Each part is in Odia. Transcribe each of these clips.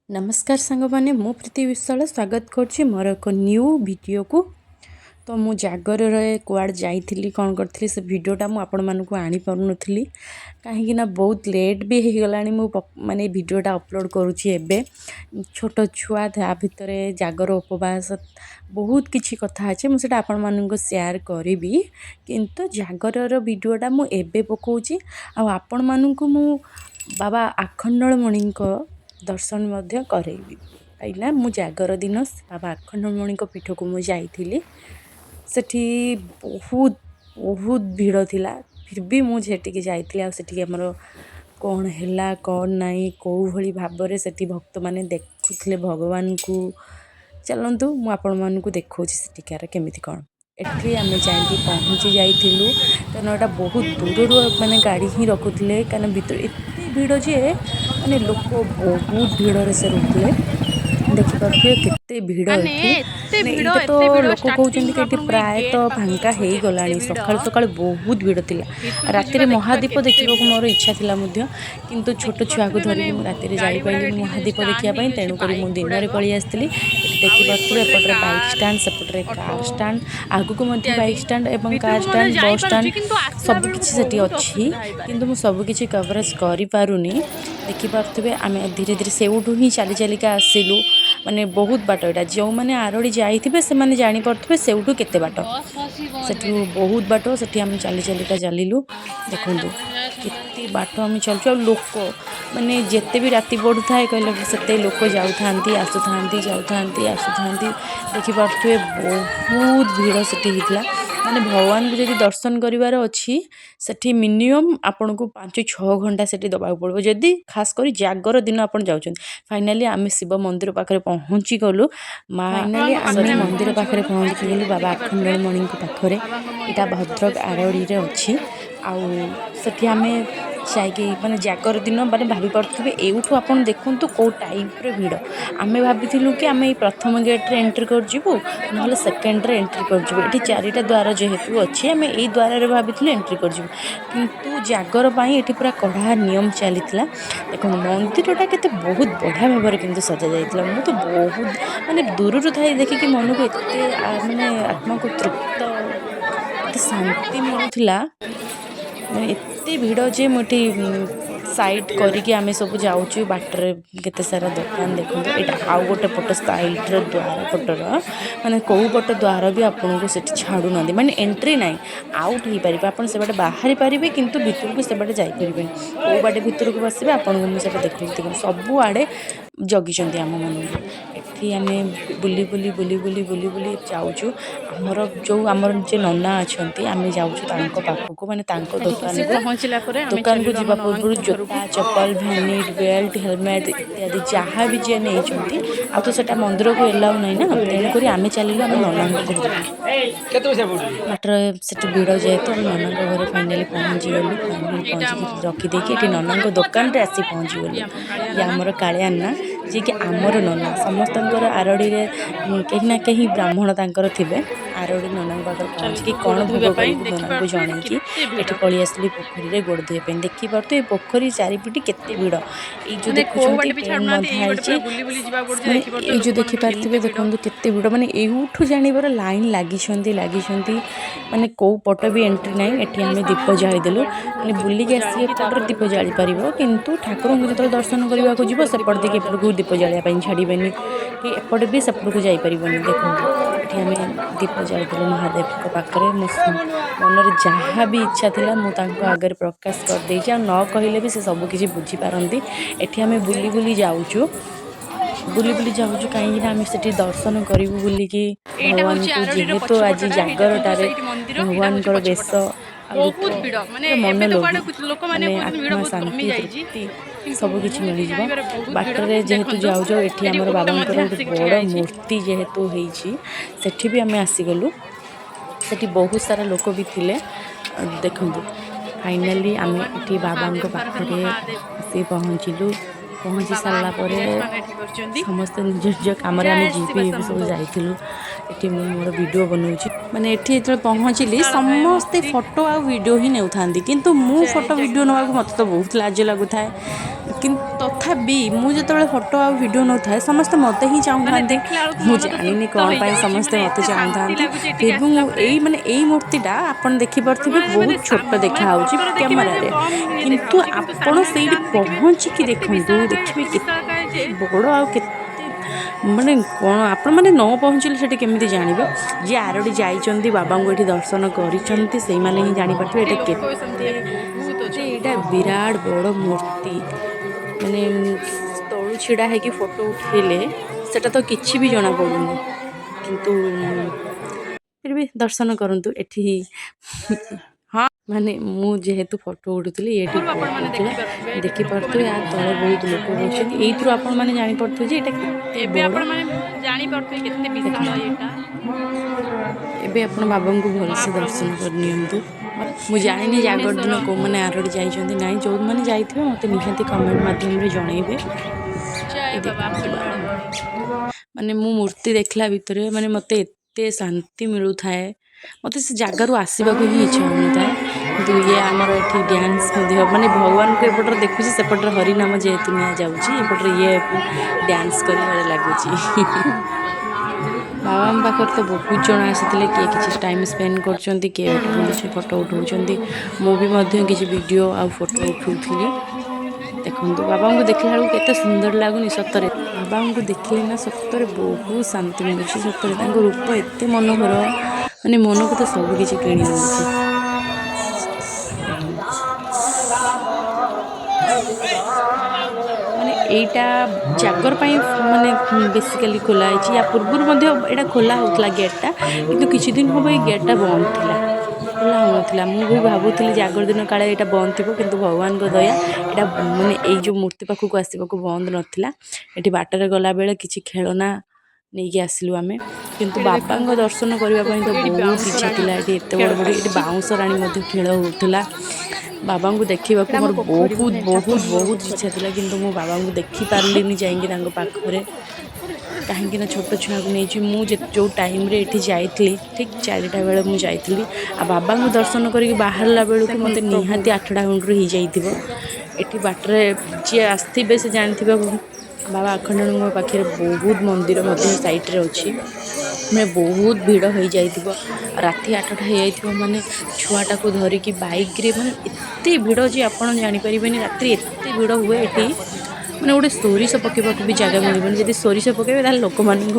नमस्कार सांग मैंने मु प्रीति विश्वाल स्वागत करुच्ची मोर एक न्यू वीडियो को। तो मु जागर कुआड़ जाइली कौन करी से वीडियोटा मुझे आनी पारुनथली कहीं बहुत लेट भी हो गला माने वीडियोटा अपलोड करुच्ची एबे छोट छुआ ता भितर जागर उपवास बहुत किछि कथा अच्छे मुझे आपण मानक शेयर करी किंतु जागर वीडियोटा मुझे पकाउची आपण मानक मु बाबा आखंडलमणि दर्शन मध्य करेबी कहीं मु जागर दिन बाबा आखंडलमणि पीठ को मुझे जाइली सेठी बहुत बहुत भीड़ थिला फिर भी मुझे जाइली आमर कौन है कौन नाई कौ भली भाव से भक्त मैंने देखुले भगवान को चलतु मुझे देखा सेठिकार केमी कौन एठी आम जाइए पहुँची जाइलु कारण यहाँ बहुत दूर मैंने गाड़ी ही रखुले कारण भर एत भीड़ जे माने लोक बहुत भीड़ से रुकले देखिपे केते भीड़ एटा तो लोक कहते कि प्रायतः फांका हो गला सका सका बहुत भीड़ थी राति महादीप देखा मोर इच्छा था किंतु छोट छुआ को धरिकी राति जापारे महादीप देखापी तेणुक मुझे दिन में पलि आसती देखिपे एपटे बाइक स्टाण्ड सेपटे कार स्टाण्ड आगक बाइक स्टाण्ड और कार स्टाण्ड बस स्टाण्ड सबकि अच्छी किंतु मुझे सबकि कवरेज करें देखिपे आम धीरे धीरे से ही चली चलिका आसिलु माने बहुत बाट यहाँ जो मैंने आरड़ी जाइए से मैंने जापे से केते बाट से बहुत बाट से आम चली चलिका चलू देखूँ केते बाट आम चलु लोक माने जिते भी राति बढ़ू थाए कहले से लोक जाऊँ आसुता जाऊँ देखिपे बहुत भीड़ से माने भगवान को जब दर्शन करार अच्छी सेठी मिनिमम आपन को 5-6 घंटा सेठी दबा पड़ो जदि खास कर जागर दिन आप जाऊँ फाइनाली आम शिव मंदिर पाखे पहुँची गलु फाइनाली आम मंदिर पाखे पहुँची गलु बाबा आखंडलमणि पाखे यहाँ भद्रक आरड़ी अच्छी आठी आम जाकि माने जागर दिन मैंने भाभी पड़े एठू आप देखूँ कौ टाइप भीड़ आम भाभी कि आम प्रथम गेट्रे एंट्री करजु ना सेकेंड्रे एंट्री करजु ये 4टा द्वार जेहेतु अच्छी आम यही द्वार भाभी एंट्री करजु किंतु जागर ये पूरा कड़ा नियम चली देखो मंदिरटा के बहुत बढ़िया भाव में सजा जाइए मुझे तो बहुत माने दूर था देखिकी मन को एत माने आत्मा को तृप्त शांति मिलूला माने एते भीड़ जे मुझे साइड करके आम सब जाऊँ बाटर केते सारा दुकान देखो यहाँ आउ गोटे पट साइड्र द्वार पटर माने कौ पट द्वार भी आपको से छाड़ू ना माने एंट्री ना आउट हो पारे आप से बाहरी पारे किंतु भितर को से बाटे जापर कौ बाटे भितर को बसवे आपको मुझे देखिए सबुआड़े जगी आम मन एटी आम बुली बुली बुली बुली बुली बुली जाऊँ आमर जो आमर जे नना अच्छा आम जाऊँ पाखक माने दुकान को जीवा पूर्व जोता चप्पल भैनिट बेल्ट हेलमेट इत्यादि जहाँ भी जी नहीं आ तो सेटा मंदिर को एलाउ ना ना तेणुक आम चलू आम नना बाटर से भीड़ जेहेतु नना घर फाइनाली पहुँची गलु फाइनाली पहुँची रखिदेकी ये नना दुकान रे आसी पहुँची गलु ये आमर कालियान्ना जी कि आमर नना समस्त आरड़ी कहीं ना कहीं ब्राह्मण तांकर थे आरड़ी नना पाखे पहुँचिकी कौन भोग कर नना को जनईकी ये पलि आसली पोखरी में गोड़ धोई देखी पार्थ ये पोखरी चारिपटी केते भीड़ ये जो देखो ये जो देखिपारे देखो केते भीड़ माने यूठू जानिबार लाइन लगी माने कौ पट भी एंट्री ना ये आम दीप जादेलु माने बुलिक आसी एपटे दीप जाली पार किंतु ठाकुर को जो दर्शन करने को जीव सेपट देखिए एपट दीप जालिया छाड़बेनि कि एपटे भी सेपट को जापर देखो ये आम दीप जादेलु महादेव पाखे मन जहाँ भी इच्छा था मुझे आगे प्रकाश करदे न कहले भी से सबकि बुझीपारती एटी आम बुली बुली जाऊँ कहीं आम से दर्शन करूँ बुलिकी भगवान को जेहेतु आज जागरटार भगवान बेश बहुत भीड़ माने मन लोक माने आत्मा शांति तृप्ति सबकि मिल बाटर जेहेतु जाऊ जाऊ ये आम बाबा बड़ मूर्ति जेहेतु होती भी आम आसीगलु से बहुत सारा लोक भी थिले देखु फाइनाली आम ये बाबा पाखे आसी पहुँचलु पहुँची सारापर समस्त निज निज कम जीपी सब जाइलु ये मोर वीडियो बनाऊँगी माने ये जो पहुँचली समस्ते फोटो आ वीडियो ही नेउथांती किंतु मु फोटो वीडियो नवा मत तो बहुत लाज लगुए कि तथापि ମୁଁ ଯେତେବେଳେ ଫଟୋ ଆଉ ଭିଡ଼ିଓ ନଥାଏ ସମସ୍ତେ ମୋତେ ହିଁ ଚାହୁଁଥାନ୍ତି। ମୁଁ ଜାଣିନି କ'ଣ ପାଇଁ ସମସ୍ତେ ମୋତେ ଚାହୁଁଥାନ୍ତି। ଫିର୍ ବି ମୁଁ ଏଇ ମୂର୍ତ୍ତିଟା ଆପଣ ଦେଖିପାରୁଥିବେ ବହୁତ ଛୋଟ ଦେଖାହେଉଛି କ୍ୟାମେରାରେ, କିନ୍ତୁ ଆପଣ ସେଇଠି ପହଞ୍ଚିକି ଦେଖନ୍ତୁ, ଦେଖିବେ କେତେ ବଡ଼ ଆଉ କେତେ ମାନେ କ'ଣ ଆପଣମାନେ ନ ପହଞ୍ଚିଲେ ସେଠି କେମିତି ଜାଣିବେ। ଯିଏ ଆରଡ଼ି ଯାଇଛନ୍ତି, ବାବାଙ୍କୁ ଏଠି ଦର୍ଶନ କରିଛନ୍ତି, ସେଇମାନେ ହିଁ ଜାଣିପାରୁଥିବେ ଏଇଟା କେତେ ଏଇଟା ବିରାଟ ବଡ଼ ମୂର୍ତ୍ତି। ମାନେ ତଳୁ ଛିଡ଼ା ହେଇକି ଫଟୋ ଉଠେଇଲେ ସେଟା ତ କିଛି ବି ଜଣାପଡ଼ୁନି, କିନ୍ତୁ ଫିର୍ ବି ଦର୍ଶନ କରନ୍ତୁ ଏଠି। ହଁ, ମାନେ ମୁଁ ଯେହେତୁ ଫଟୋ ଉଠୁଥିଲି ଏଠି ପହଞ୍ଚୁଥିଲା, ଦେଖିପାରୁଥିବେ ଆ ତଳେ ବହୁତ ଲୋକ ବସିଛନ୍ତି। ଏଇଥିରୁ ଆପଣମାନେ ଜାଣିପାରୁଥିବେ ଯେ ଏଇଟା କେତେ ବଡ଼। ଏବେ ଆପଣ ବାବାଙ୍କୁ ଭଲସେ ଦର୍ଶନ କରିନିଅନ୍ତୁ। ମୁଁ ଜାଣିନି ଜାଗର ଦିନ କେଉଁମାନେ ଆରଡ଼ି ଯାଇଛନ୍ତି ନାହିଁ, ଯେଉଁମାନେ ଯାଇଥିବେ ମୋତେ ନିହାତି କମେଣ୍ଟ ମାଧ୍ୟମରେ ଜଣାଇବେ। ମାନେ ମୁଁ ମୂର୍ତ୍ତି ଦେଖିଲା ଭିତରେ ମାନେ ମୋତେ ଏତେ ଶାନ୍ତି ମିଳୁଥାଏ, ମୋତେ ସେ ଜାଗାରୁ ଆସିବାକୁ ହିଁ ଇଚ୍ଛା ହେଉନଥାଏ। କିନ୍ତୁ ଆମର ଏଠି ଡ୍ୟାନ୍ସ ମଧ୍ୟ ମାନେ ଭଗବାନଙ୍କୁ ଏପଟରେ ଦେଖୁଛି, ସେପଟରେ ହରିନାମ ଯେହେତୁ ନିଆଯାଉଛି, ଏପଟରେ ଡ୍ୟାନ୍ସ କରିବାରେ ଲାଗୁଛି। ବାବାଙ୍କ ପାଖରେ ତ ବହୁତ ଜଣ ଆସିଥିଲେ, କିଏ କିଛି ଟାଇମ୍ ସ୍ପେଣ୍ଡ କରୁଛନ୍ତି, କିଏ ଏଠି ବୁଲୁଛି ଫଟୋ ଉଠାଉଛନ୍ତି। ମୁଁ ବି ମଧ୍ୟ କିଛି ଭିଡ଼ିଓ ଆଉ ଫଟୋ ଉଠାଉଥିଲି। ଦେଖନ୍ତୁ ବାବାଙ୍କୁ ଦେଖିଲା ବେଳକୁ କେତେ ସୁନ୍ଦର ଲାଗୁନି ସତରେ। ବାବାଙ୍କୁ ଦେଖିଲେ ନା ସତରେ ବହୁତ ଶାନ୍ତି ମିଳୁଛି। ସତରେ ତାଙ୍କ ରୂପ ଏତେ ମନୋହର, ମାନେ ମନକୁ ତ ସବୁ କିଛି କିଣି ନେଉଛି। ମାନେ ଏଇଟା ଜାଗର ପାଇଁ ମାନେ ବେସିକାଲି ଖୋଲା ହେଇଛି। ୟା ପୂର୍ବରୁ ମଧ୍ୟ ଏଇଟା ଖୋଲା ହେଉଥିଲା ଗେଟ୍ଟା, କିନ୍ତୁ କିଛି ଦିନ ହେବ ଏଇ ଗେଟ୍ଟା ବନ୍ଦ ଥିଲା, ଖୋଲା ହେଉନଥିଲା। ମୁଁ ବି ଭାବୁଥିଲି ଜାଗର ଦିନ କାଳେ ଏଇଟା ବନ୍ଦ ଥିବ, କିନ୍ତୁ ଭଗବାନଙ୍କ ଦୟା ଏଇଟା ମାନେ ଏଇ ଯେଉଁ ମୂର୍ତ୍ତି ପାଖକୁ ଆସିବାକୁ ବନ୍ଦ ନଥିଲା। ଏଠି ବାଟରେ ଗଲାବେଳେ କିଛି ଖେଳନା ନେଇକି ଆସିଲୁ ଆମେ, କିନ୍ତୁ ବାବାଙ୍କ ଦର୍ଶନ କରିବା ପାଇଁ ତ ବହୁତ ଇଚ୍ଛା ଥିଲା। ଏଠି ଏତେ ବଡ଼ ବଡ଼ ଏଠି ବାଉଁଶ ରାଣୀ ମଧ୍ୟ ଖେଳ ହେଉଥିଲା। ବାବାଙ୍କୁ ଦେଖିବାକୁ ମୋର ବହୁତ ଇଚ୍ଛା ଥିଲା, କିନ୍ତୁ ମୁଁ ବାବାଙ୍କୁ ଦେଖିପାରିଲିନି ଯାଇକି ତାଙ୍କ ପାଖରେ। କାହିଁକିନା ଛୋଟ ଛୁଆକୁ ନେଇଛି। ମୁଁ ଯେଉଁ ଟାଇମ୍ରେ ଏଠି ଯାଇଥିଲି ଠିକ୍ 4ଟା ବେଳେ ମୁଁ ଯାଇଥିଲି, ଆଉ ବାବାଙ୍କୁ ଦର୍ଶନ କରିକି ବାହାରିଲା ବେଳକୁ ମୋତେ ନିହାତି 8ଟା ଖଣ୍ଡରୁ ହେଇଯାଇଥିବ। ଏଠି ବାଟରେ ଯିଏ ଆସିଥିବେ ସେ ଜାଣିଥିବେ ବାବା ଆଖଣ୍ଡଳମଣିଙ୍କ ପାଖରେ ବହୁତ ମନ୍ଦିର ମଧ୍ୟ ସାଇଟ୍ରେ ଅଛି। ମାନେ ବହୁତ ଭିଡ଼ ହୋଇଯାଇଥିବ। ରାତି 8ଟା ହେଇଯାଇଥିବ ମାନେ ଛୁଆଟାକୁ ଧରିକି ବାଇକ୍ରେ ମାନେ ଏତେ ଭିଡ଼ ଯେ ଆପଣ ଜାଣିପାରିବେନି। ରାତିରେ ଏତେ ଭିଡ଼ ହୁଏ ଏଠି, ମାନେ ଗୋଟେ ସୋରିଷ ପକାଇବାକୁ ବି ଜାଗା ମିଳିବନି। ଯଦି ସୋରିଷ ପକାଇବେ ତାହେଲେ ଲୋକମାନଙ୍କ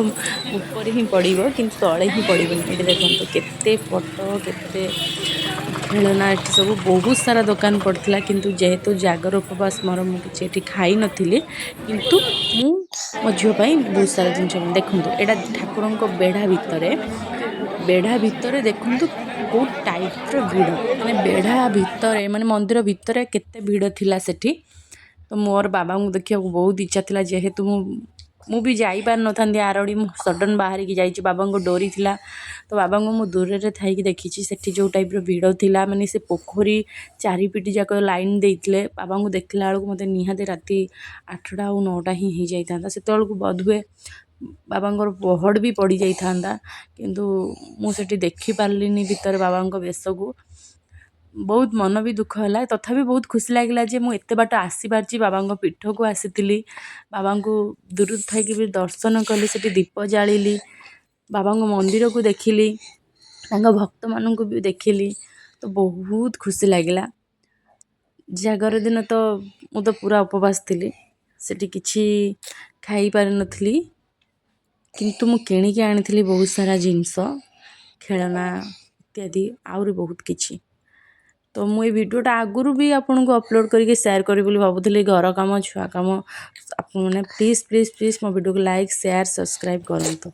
ଉପରେ ହିଁ ପଡ଼ିବ, କିନ୍ତୁ ତଳେ ହିଁ ପଡ଼ିବନି। ଏଠି ଦେଖନ୍ତୁ କେତେ ଫଟୋ, କେତେ ଖେଳନା, ଏଠି ସବୁ ବହୁତ ସାରା ଦୋକାନ ପଡ଼ିଥିଲା। କିନ୍ତୁ ଯେହେତୁ ଜାଗର ଉପବାସ ମୋର, ମୁଁ କିଛି ଏଠି ଖାଇନଥିଲି, କିନ୍ତୁ ମୁଁ ମୋ ଝିଅ ପାଇଁ ବହୁତ ସାରା ଜିନିଷ ଦେଖନ୍ତୁ। ଏଇଟା ଠାକୁରଙ୍କ ବେଢ଼ା ଭିତରେ ଦେଖନ୍ତୁ କେଉଁ ଟାଇପ୍ର ଭିଡ଼, ମାନେ ବେଢ଼ା ଭିତରେ ମାନେ ମନ୍ଦିର ଭିତରେ କେତେ ଭିଡ଼ ଥିଲା ସେଠି। ତ ମୋର ବାବାଙ୍କୁ ଦେଖିବାକୁ ବହୁତ ଇଚ୍ଛା ଥିଲା, ଯେହେତୁ ମୁଁ ବି ଯାଇପାରିନଥାନ୍ତି ଆରଡ଼ି। ମୁଁ ସଡ଼ନ୍ ବାହାରିକି ଯାଇଛି, ବାବାଙ୍କ ଡୋରି ଥିଲା। ତ ବାବାଙ୍କୁ ମୁଁ ଦୂରରେ ଥାଇକି ଦେଖିଛି। ସେଠି ଯେଉଁ ଟାଇପ୍ର ଭିଡ଼ ଥିଲା, ମାନେ ସେ ପୋଖରୀ ଚାରିପିଟି ଯାକ ଲାଇନ୍ ଦେଇଥିଲେ। ବାବାଙ୍କୁ ଦେଖିଲା ବେଳକୁ ମୋତେ ନିହାତି ରାତି 8ଟା ଆଉ 9ଟା ହିଁ ହେଇଯାଇଥାନ୍ତା। ସେତେବେଳକୁ ବୋଧହୁଏ ବାବାଙ୍କର ପହଡ଼ ବି ପଡ଼ିଯାଇଥାନ୍ତା, କିନ୍ତୁ ମୁଁ ସେଠି ଦେଖିପାରିଲିନି ଭିତରେ ବାବାଙ୍କ ବେଶକୁ। ବହୁତ ମନ ବି ଦୁଃଖ ହେଲା, ତଥାପି ବହୁତ ଖୁସି ଲାଗିଲା ଯେ ମୁଁ ଏତେ ବାଟ ଆସିପାରିଛି। ବାବାଙ୍କ ପୀଠକୁ ଆସିଥିଲି, ବାବାଙ୍କୁ ଦୂରରୁ ଥାଇକି ବି ଦର୍ଶନ କଲି, ସେଠି ଦୀପ ଜାଳିଲି, ବାବାଙ୍କ ମନ୍ଦିରକୁ ଦେଖିଲି, ତାଙ୍କ ଭକ୍ତମାନଙ୍କୁ ବି ଦେଖିଲି। ତ ବହୁତ ଖୁସି ଲାଗିଲା। ଜାଗର ଦିନ ତ ମୁଁ ତ ପୁରା ଉପବାସ ଥିଲି, ସେଠି କିଛି ଖାଇପାରିନଥିଲି, କିନ୍ତୁ ମୁଁ କିଣିକି ଆଣିଥିଲି ବହୁତ ସାରା ଜିନିଷ, ଖେଳନା ଇତ୍ୟାଦି, ଆହୁରି ବହୁତ କିଛି। ତ ମୁଁ ଏଇ ଭିଡ଼ିଓଟା ଆଗରୁ ବି ଆପଣଙ୍କୁ ଅପଲୋଡ଼ କରିକି ସେୟାର କରିବି ବୋଲି ଭାବୁଥିଲି। ଘର କାମ, ଛୁଆ କାମ, ଆପଣମାନେ ପ୍ଲିଜ୍ ମୋ ଭିଡ଼ିଓକୁ ଲାଇକ୍, ସେୟାର, ସବସ୍କ୍ରାଇବ୍ କରନ୍ତୁ।